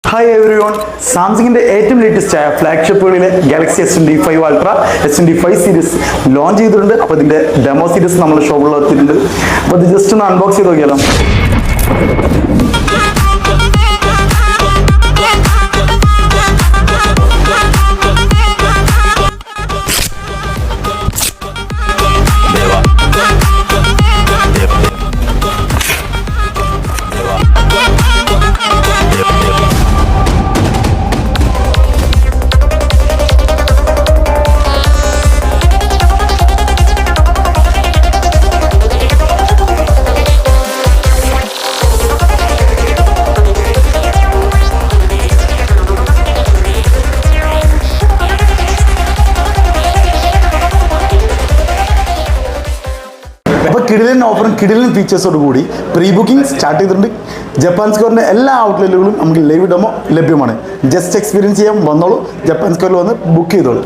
Hi every one, സാംസങ്ങിൻ്റെ ഏറ്റവും latest ആയ ഫ്ലാഗ്ഷിപ്പുകളിലെ Galaxy S25 Ultra S25 series launch ചെയ്തിട്ടുണ്ട്. അപ്പോൾ ഇതിൻ്റെ ഡെമോ സീരീസ് നമ്മുടെ ഷോപ്പിൽ എത്തിയിട്ടുണ്ട്. അപ്പോൾ ഇത് ജസ്റ്റ് ഒന്ന് അൺബോക്സ് ചെയ്ത് നോക്കിയാലോ. അപ്പോൾ കിടിലൻ ഓഫറും കിടിലൻ ഫീച്ചേഴ്സോട് കൂടി പ്രീ ബുക്കിംഗ് സ്റ്റാർട്ട് ചെയ്തിട്ടുണ്ട്. ജപ്പാൻ സ്ക്വയറിൻ്റെ എല്ലാ ഔട്ട്ലെറ്റുകളും നമുക്ക് ലൈവ് ഡെമോ ലഭ്യമാണ്. ജസ്റ്റ് എക്സ്പീരിയൻസ് ചെയ്യാൻ വന്നോളൂ. ജപ്പാൻ സ്ക്വയറിൽ വന്ന് ബുക്ക് ചെയ്തോളൂ.